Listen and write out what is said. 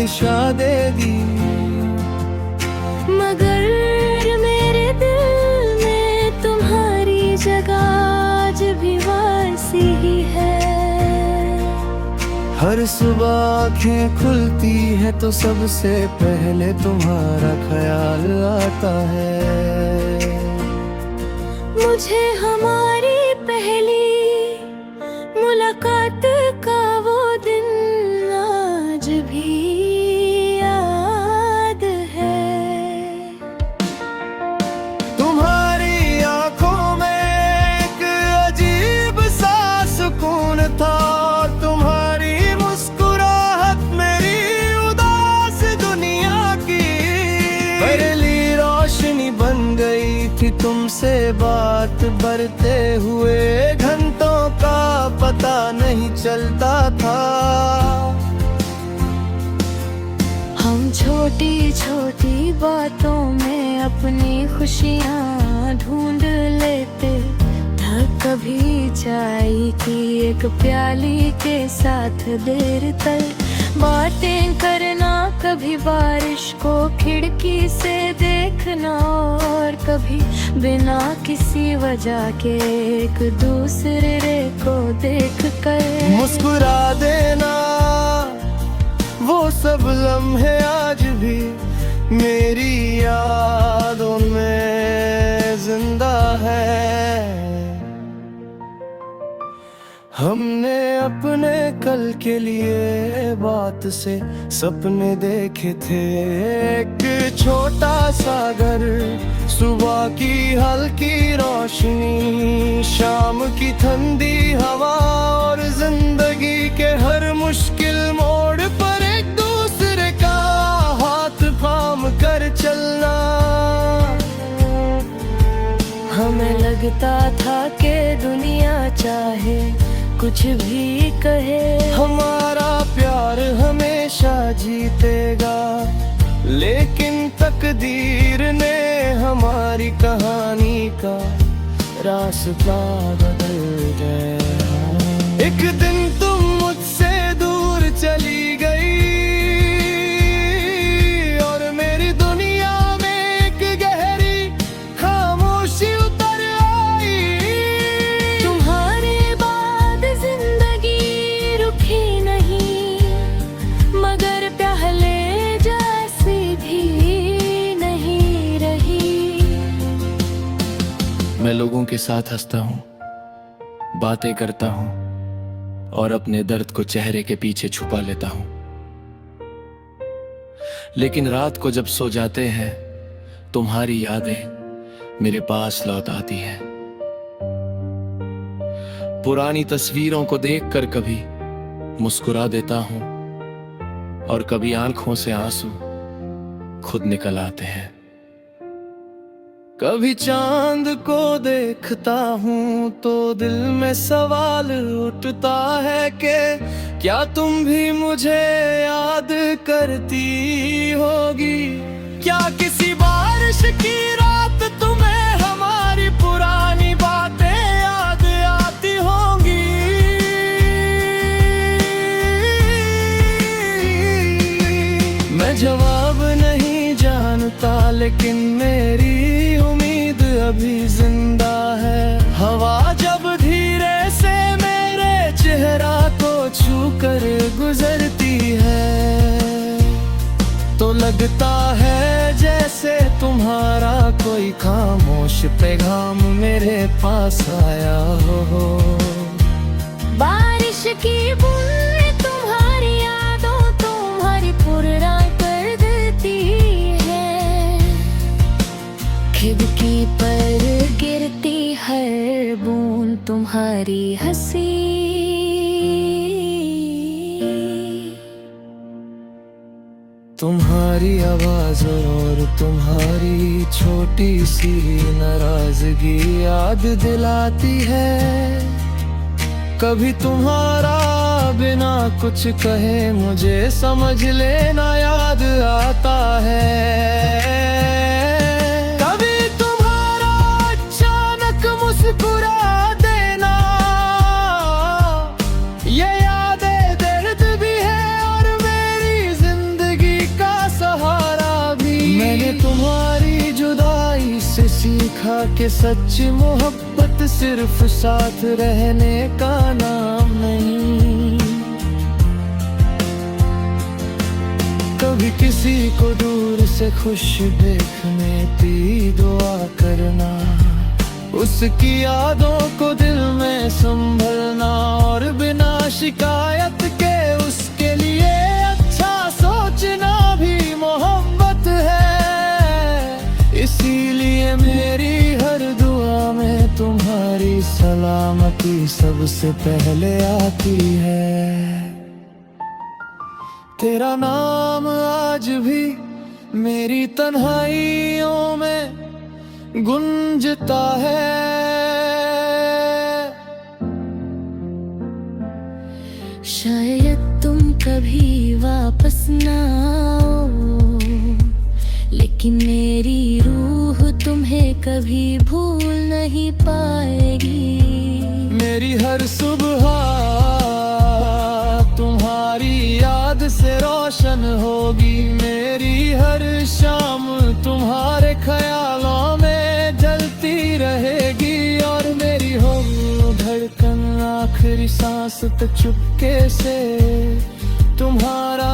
दिशा देगी। मगर मेरे दिल में तुम्हारी जगह आज भी वैसी ही है। हर सुबह आँखें खुलती है तो सबसे पहले तुम्हारा ख्याल आता है। मुझे हमारी पहली मुलाकात का वो दिन आज भी याद है। तुम्हारी आंखों में एक अजीब सा सुकून था, तुम्हारी मुस्कुराहट मेरी उदास दुनिया की पहली रोशनी बन गई थी। तुमसे बात बढ़ते हुए घंटों का पता नहीं चलता था। हम छोटी छोटी बातों में अपनी खुशियाँ ढूंढ लेते था। कभी चाय की एक प्याली के साथ देर तक बातें करना, कभी बारिश को खिड़की से देखना, और कभी बिना किसी वजह के एक दूसरे को देखकर मुस्कुरा देना। वो सब लम्हे आज भी मेरी यादों में जिंदा है। हमने अपने कल के लिए बात से सपने देखे थे। एक छोटा सा घर, सुबह की हल्की रोशनी, शाम की ठंडी हवा, और जिंदगी के हर मुश्किल मोड़ पर एक दूसरे का हाथ थाम कर चलना। हमें लगता था कि दुनिया चाहे कुछ भी कहे, हमारा प्यार हमेशा जीतेगा। लेकिन तकदीर ने हमारी कहानी का रास्ता बदल गया। एक दिन तुम मुझसे दूर चली गई और मेरी दुनिया में एक गहरी खामोशी उतर आई। तुम्हारे बाद जिंदगी रुकी नहीं, मगर पहले जैसी भी नहीं रही। मैं लोगों के साथ हंसता हूँ, बातें करता हूँ, और अपने दर्द को चेहरे के पीछे छुपा लेता हूँ। लेकिन रात को जब सो जाते हैं, तुम्हारी यादें मेरे पास लौट आती हैं। पुरानी तस्वीरों को देखकर कभी मुस्कुरा देता हूँ, और कभी आंखों से आंसू खुद निकल आते हैं। कभी चांद को देखता हूँ तो दिल में सवाल उठता है कि क्या तुम भी मुझे याद करती होगी। क्या किसी बारिश की रात तुम्हें हमारी पुरानी बातें याद आती होंगी। मैं जवाब नहीं जानता, लेकिन मेरी उम्मीद अभी जिंदा है। हवा जब धीरे से मेरे चेहरा को छू कर गुजरती है, तो लगता है जैसे तुम्हारा कोई खामोश पैगाम मेरे पास आया हो। बारिश की बूंदें तुम्हारी यादों तुम्हारी पुररा कर देती है। खिड़की पर गिरती हर बूंद तुम्हारी हंसी। तुम्हारी आवाज और तुम्हारी छोटी सी नाराजगी याद दिलाती है। कभी तुम्हारा बिना कुछ कहे मुझे समझ लेना याद आता है। कभी तुम्हारा अचानक मुस्कुरा देना, ये यादें दर्द भी है और मेरी जिंदगी सीखा कि सच्ची मोहब्बत सिर्फ साथ रहने का नाम नहीं। कभी किसी को दूर से खुश देखने की दुआ करना, उसकी यादों को दिल में संभलना, और बिना शिकायत के उसके लिए अच्छा सोचना भी मोहब्बत है। इसीलिए मेरी हर दुआ में तुम्हारी सलामती सबसे पहले आती है। तेरा नाम आज भी मेरी तन्हाइयों में गुंजता है। शायद तुम कभी वापस ना आओ, लेकिन मेरी रूह तुम्हें कभी भूल नहीं पाएगी। मेरी हर सुबह तुम्हारी याद से रोशन होगी, मेरी हर शाम तुम्हारे ख्यालों में जलती रहेगी, और मेरी हो धड़कन आखिरी सांस तक चुपके से तुम्हारा